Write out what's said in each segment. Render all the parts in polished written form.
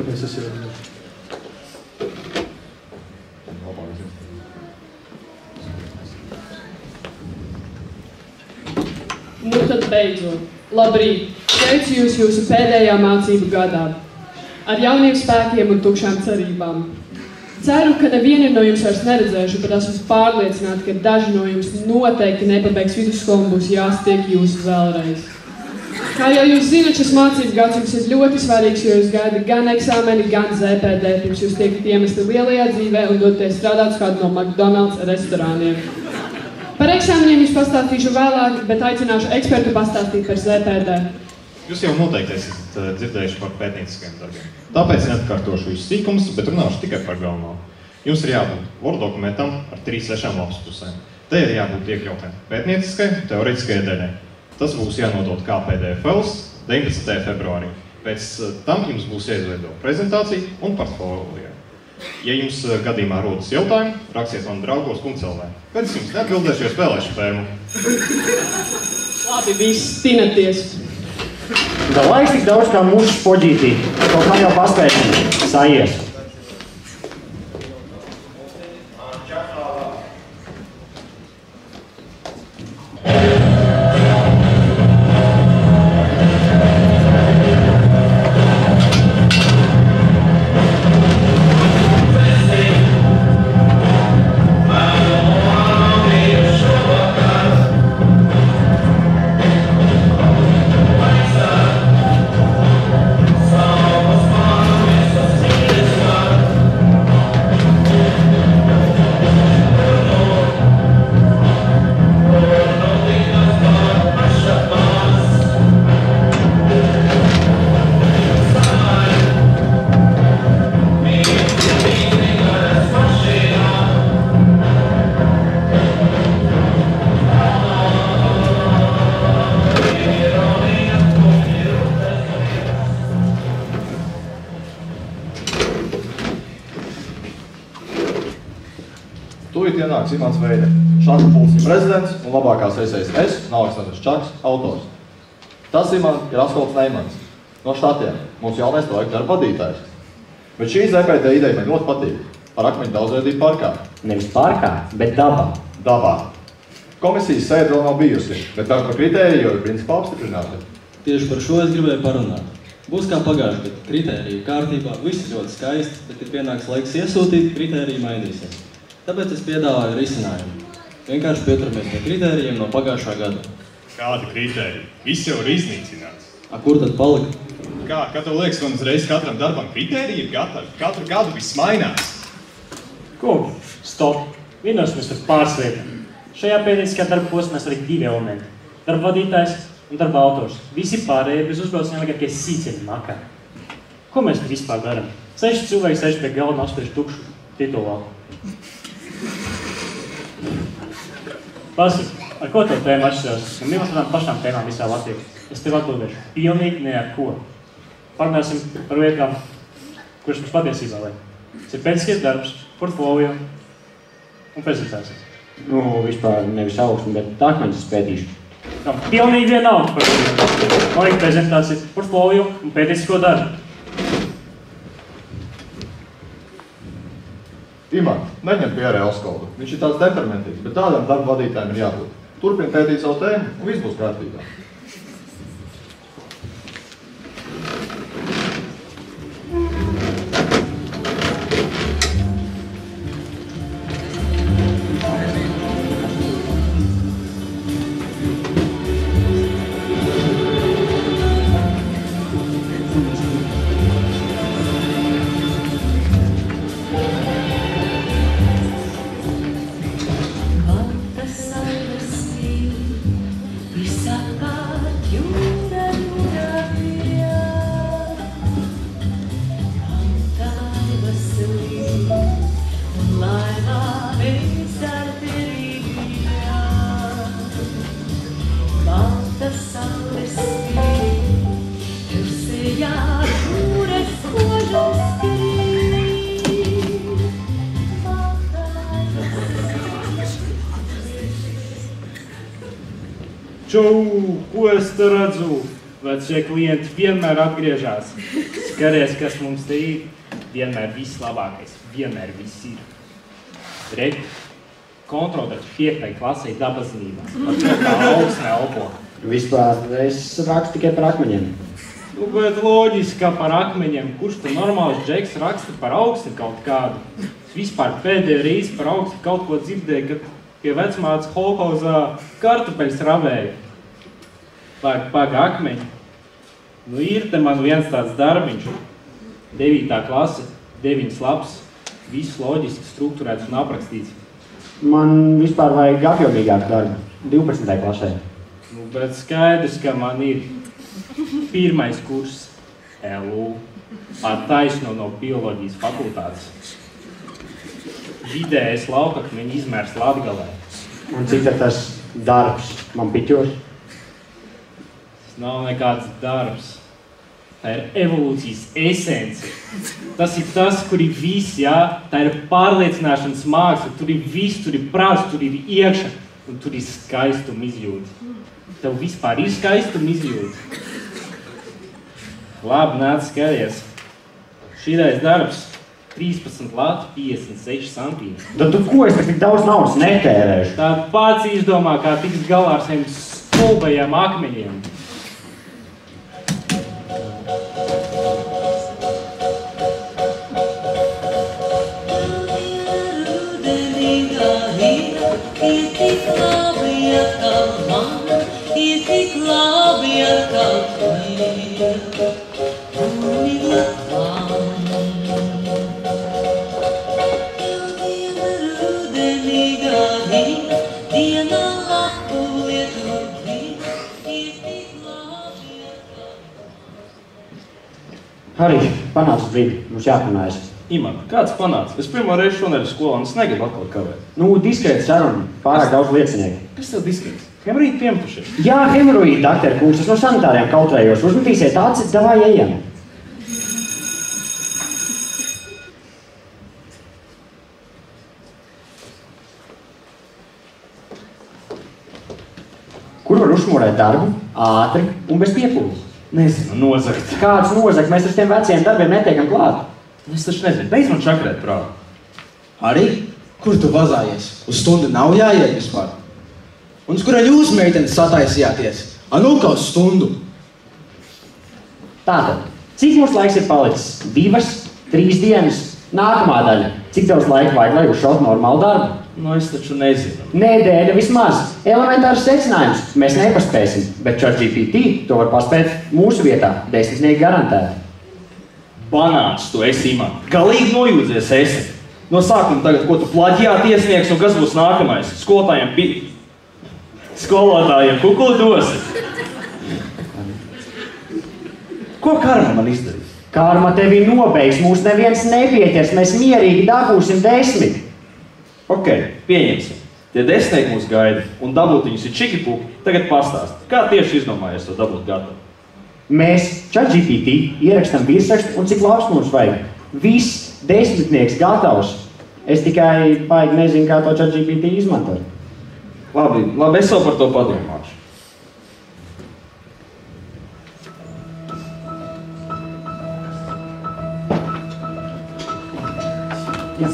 Mēs esam Nu tad beidzot. Labrīt! Sveicu jūs jūsu pēdējā mācību gadā. Ar jauniem spēkiem un tukšām cerībām. Ceru, ka nevienu no jums vairs neredzēšu, bet esmu pārliecināta, ka daži no jums noteikti nepabeigs vidusskolu un būs jāstiek jūs vēlreiz. Kā jau jūs zināt, šis mācību gads jums ir ļoti svarīgs, jo jūs gaida gan eksāmeni, gan ZPD, pirms jūs tiekat iemesti lielajā dzīvē un doties strādāt uz kādu no McDonald's restorāniem. Par eksāmeniem jūs pastāstīšu vēlāk, bet aicināšu ekspertu pastāstīt par ZPD. Jūs jau noteikti esat dzirdējuši par pētnieciskiem darbiem. Tāpēc neatkārtošu visus sīkumus, bet runāšu tikai par galveno. Jums ir jābūt Word dokumentam ar 3-6 lapas pusēm. Te ir jābūt iekļautam pētnieciskai un teorētiskajai daļai. Tas būs jānodot kā PDF files 19. februārī. Pēc tam jums būs jāizveido prezentācija un portfolio. Ja jums gadījumā rodas jautājumi, rakstiet man draugos.lv. Pēc jums neatbildēšu, jo spēlēšu spēmu. Labi, viss tinaties. Da laiks tik daudz kā mūsu spoģītī. Kaut kā jau paspēsim. Sajies. Tūlīt ienāks Imants Veide, šaku pulcī prezidents un labākās esejas es un Aleksandrs Čaks, autors. Tas Imants ir Askolds Neimans no Štatiem, mūsu jaunais projekta darba vadītājs. Bet šī ZPD ideja man ļoti patīk par akmeņu daudzveidību parkā. Nevis parkā, bet dabā. Dabā. Komisijas sēde vēl nav bijusi, bet par kritēriju jau ir principā apstiprināti. Tieši par šo es gribēju parunāt. Būs kā pagājuši, bet kritēriju kārtībā, viss ļoti skaisti, bet ir pienāks laiks iesūtīt, kritēriju mainīsies. Tāpēc es piedāvāju risinājumu. Vienkārši pieturamies pie kritērijiem no pagājušā gada. Kāda kritērija? Viss jau ir iznīcināts. A, kur tad palika? Kā tev liekas, man uzreiz katram darbam kritērija ir gatavi? Katru gadu viss mainās. Kungi, stop! Vienosimies par pāris lietām. Šajā pētnieciskajā darba posmā ir arī 2 elementi. Darba vadītājs un darba autors. Visi pārējie bez uzbraucējiem vienkārši sīceļi makā. Ko mēs te vispār darām? 6 cilvēki sēž pie galda un apspriež tukšu titulu. Pasaka, ar ko tev tēma atšķirās? Man vienmēr tādām pašām tēmām visā Latvijā. Es tev atbildēšu. Pilnīgi ne ar ko. Parunāsim par lietām, kuras mums patiesībā vajag. Tas ir pētnieciskais darbs, portfolio un prezentācijas. Nu, vispār nevis augstu, bet akmeņus es pētīšu. Tam pilnīgi vienalga par to. Man ir prezentācija, portfolio un pētniecisko darbu. Iman, neņem pierē Askoldu. Viņš ir tāds temperamentīgs, bet tādam darba vadītājiem ir jābūt. Turpin pētīt savu tēmu un viss būs kārtībā. Čau, ko es te redzu? Bet šie klienti vienmēr atgriežās. Skaries, kas mums te ir. Vienmēr viss labākais. Vienmēr viss ir. Reti. Kontroldarbs 5. klasē dabazinībā. Par to kā augsnē elpo. Vispār es rakstu tikai par akmeņiem. Nu, bet loģiski, ka par akmeņiem. Kurš tu normāls džeks raksta par augstni kaut kādu? Es vispār pēdējo reizi par augstni kaut ko dzirdēju, kad pie vecmātes kolhozā kartupeļus ravēja. Paga akmeņi. Nu, ir te man viens tāds darbiņš. 9. klase, 9 lapas, viss loģiski strukturēts un aprakstīts. Man vispār vajag apjomīgāku darbu. 12. klasē. Nu, bet skaidrs, ka man ir 1. kurs LU ar taisno no bioloģijas fakultātes. Vidējais laukakmeņu izmērs Latgalē. Un cik ir tas darbs man piķos? Tas nav nekāds darbs. Tā ir evolūcijas esence. Tas ir tas, kur ir viss, jā? Tā ir pārliecināšanas māksla. Tur ir viss, tur ir prāts, tur ir iekša. Un tur ir skaistuma izjūta. Tev vispār ir skaistuma izjūta. Labi, nāc skaties. Šīdais darbs 13 lati, 56 santīmi. Tad tu ko es tik daudz naudas netērēšu? Tā pats izdomā, kā tiks galā ar saviem stulbajiem akmeņiem. Harī, panāc uz brīdi, mums jāpanājas. Iman, kāds panāc? Es pirmo reizi šonēļ skolā un es negribu atkal kavēt. Nu, diskrēta saruna, pārāk daudz liecinieku. Kas tev diskrēts? Hemorīti piempušies. Jā, hemorīti, dakter kungs, es no sanitāriem kautrējos. Uzmetīsiet acis, davai ejam. Kur var uzšmurēt darbu? Ātri un bez piepūles. Nezinu, nozagt. Kāds nozagt? Mēs ar tiem veciem darbiem netiekam klāt. Es taču nezinu, beidz man čakrēt prāvu. Arī? Kur tu vazājies? Uz stundu nav jāiet vispār. Un uz kurā jūs, meitenes, sataisījāties? Nu, kā uz stundu? Tātad, cik mums laiks ir palicis? 2, 3 dienas? Nākamā daļa. Cik daudz laika vajag, lai uzšaut normālu darbu? Nu, es taču nezinu. Nedēļa vismaz. Elementārs secinājums. Mēs nepaspēsim, bet ChatGPT to var paspēt mūsu vietā. 10 garantēti. Banāts tu esi, Iman. Galīgi nojūdzies esi. No sākuma tagad, ko tu plaģijāt iesniegs un kas būs nākamais? Skolotājiem kukuli dosi. Ko karma man izdarīs? Karma tevi nobeigs, mūs neviens nepieķers, mēs mierīgi dabūsim 10. Ok, pieņemsim. Tie 10 mūs gaida un dabūt viņus ir čiki-puki. Tagad pastāst, kā tieši izdomājies to dabūt gatavu? Mēs ChatGPT ierakstam virsrakstu un cik lauks mums vajag. Viss 10 gatavs. Es tikai baigi nezinu, kā to ChatGPT izmantot. Labi, es vēl par to padomāšu. Jā.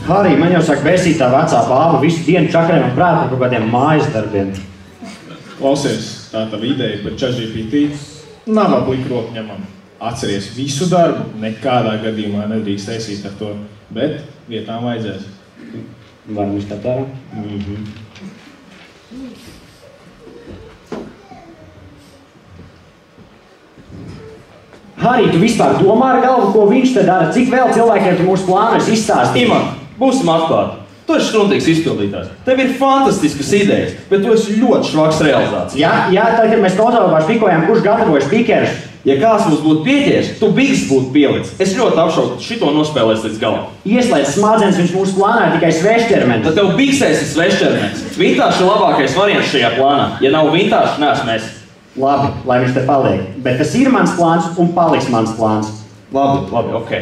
Harī, man jau saka vēsīt tā vecā bāba visu dienu čakarēm un prāt par kaut kādiem mājas darbiem. Klausies, tā tava ideja par ChatGPT nav aplika roku ņemama. Atceries visu darbu, nekādā gadījumā nedrīkst taisīt ar to, bet vietām vajadzēs. Varam iztāt darbu? Mhm. 1, Harī, tu vispār domā ar galvu, ko viņš te dara? Cik vēl cilvēkiem tu mūsu plānus izstāstīji? Iman, būsim atklāti. Tu esi skruntīgs izpildītājs. Tev ir fantastiskas idejas, bet tu esi ļoti švaks realizācija. Jā, tad, kad mēs konservāši pikojām, kurš gatavojas pikerus. Ja kāds mums būtu pieķēris, tu bigs būtu pielicis. Es ļoti apšaubu, ka šito nospēlēs līdz galam. Ieslēdz smadzenes, viņš mūsu plānā tikai svešķermenis. Tad tev bigsēs ir svešķermenis. Vintāžs ir labākais variants šajā plānā. Ja nav vintāžs, neesmu es. Labi, lai viņš te paliek. Bet tas ir mans plāns un paliks mans plāns. Labi, ok.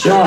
Jā.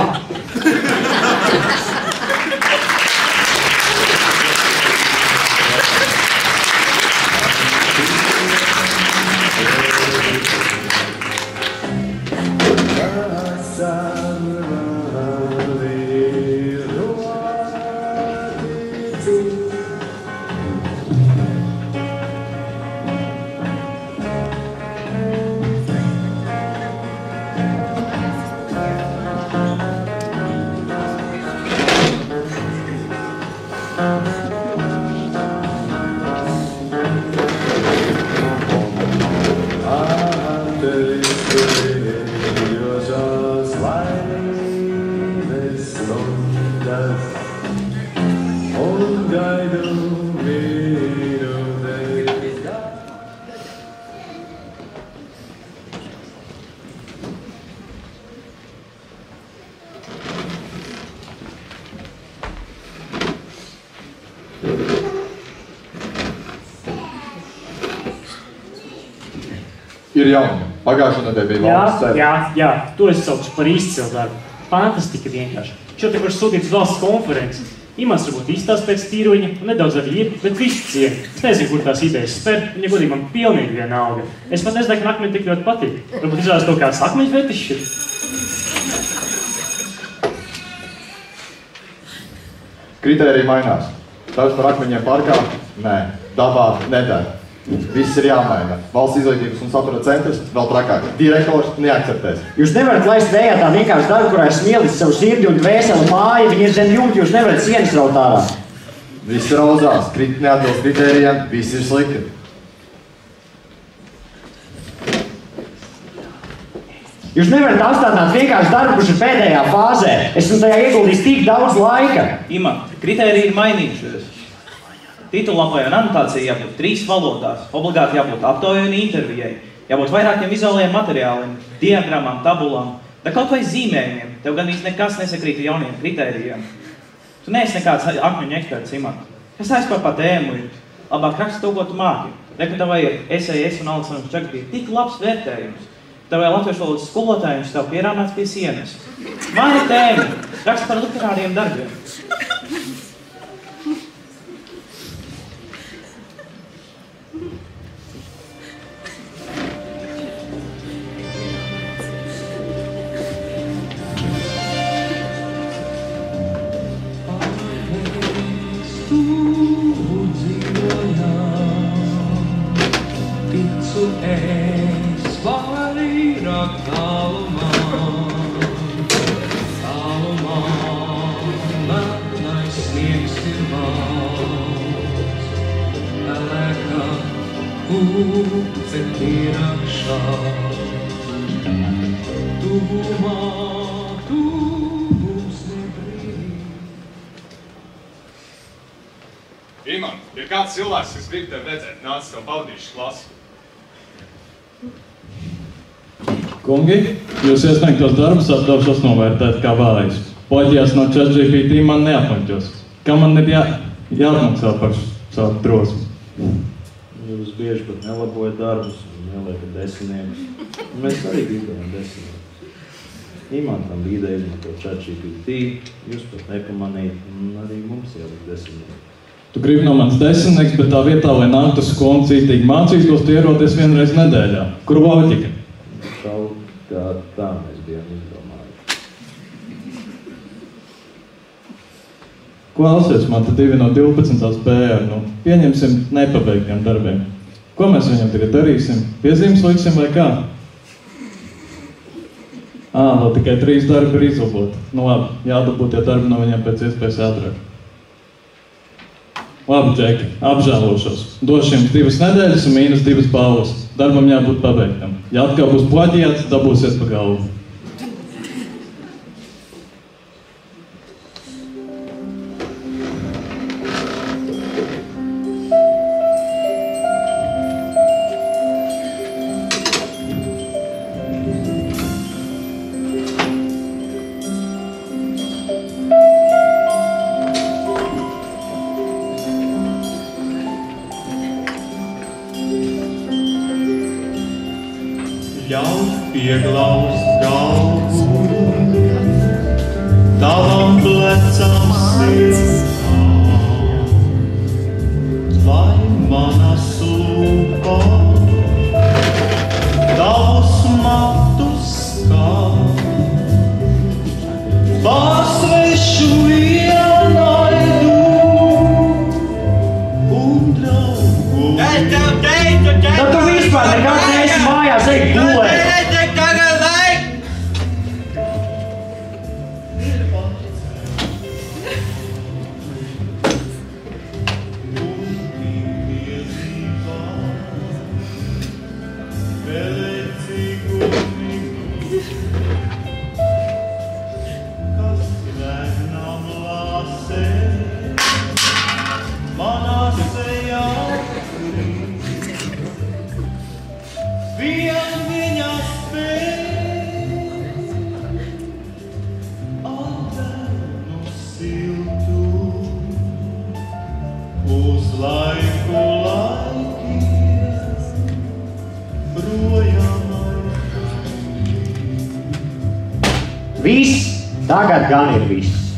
Ir jauni. Pagājušā nedēļa bija valsts ceļa. Jā, to es saucu par izcilu darbu. Fantastika vienkārši. Šo te var sūtīt uz valsts konferenci. Imants varbūt izstāst pēc tīruņa, un nedaudz arī ir, bet viss cieni. Es nezinu, kur tās idejas spēr, un ja godīgi man pilnīgi vienalga. Es pat nezinu, ka akmeņi tik ļoti patīk. Varbūt izrādās to kāds akmeņu fetiši. Kritēriji mainās. Daži par akmeņiem parkā? Nē. Dabā nedara. Viss ir jāmaina. Valsts izglītības un satura centrs vēl trakāk. Direktors neakceptēs. Jūs nevarat laist vējā tā vienkārši darbu, kurā esmu ielis savu sirdi un dvēseli māju, viņi ir zem jumta, jūs nevarat sienas raut ārā. Viss rauzās, neatbilst kritērijiem, viss ir slikti. Jūs nevarat apstādināt vienkārši darbu, kurš ir pēdējā fāzē. Esmu tajā ieguldījis tik daudz laika. Ima, kritēriji ir mainījušies. Titulapē un anotācija jābūt 3 valodās, obligāti jābūt aptaujai un intervijai, jābūt vairākiem vizuālajiem materiāliem, diagrammām, tabulām, da kaut vai zīmējumiem. Tev gandrīz nekas nesakrīt jauniem kritērijiem. Tu neesi nekāds akmeņu eksperts, Iman. Kas aizpār pa tēmu ir? Labāk raksta to, ko tu māki. Reku tavai SAS un Aleksandrs Čaks bija tik labs vērtējums. Tavai latviešu valodas skolotājums tev pierāmēts pie sienas. Maini tēmu, raksta par literāriem darbiem. ūcen iekšā. Tuvumā tu mums nebrīd. Iman, ir kāds cilvēks, kas grib tev redzēt, nāc tev pavadīšu klasi. Kungi, jūs iesniegtos darbus atļaušos novērtēt kā vājus. Plaģijās no ChatGPT man neapmaņķos. Kā man ir jāatmaksā par savu drosmi? Jūs bieži pat nelabojat darbus un neliekat desmitniekus. Mēs arī gribējām desmitniekus. Imantam bija ideja izmantot ChatGPT, jūs pat nepamanījat, un arī mums jāliek desmitnieki. Tu gribi no manis desmitnieks, bet tā vietā, lai nāktu uz skolu un cītīgi mācītos, tu ieroties vienreiz nedēļā. Kur loģika? Kaut kā tā mēs bijām izdomājuši. Klausies, man te 2 no 12 PR, pieņemsim nepabeigtiem darbiem. Ko mēs viņam tagad darīsim? Piezīmes liksim vai kā? Vēl tikai 3 darbi ir izlaboti. Labi, jādabūt tie darbi no viņiem pēc iespējas ātrāk. Labi, Džeki, apžēlošos. Došu jums 2 nedēļas un -2 balvas. Darbam jābūt pabeigtam. Ja atkal būs plaģijāts, dabūsies pa galvu. Ļauj pieglaust galvu, tavam plecam siltā, lai manas lūpas tavus matus skar. Pārsvešu ienaidu un draugu. Es tev teicu, Tad tu vispār nekad neesi mājās, ej gulēt. Viss, tagad gan ir viss.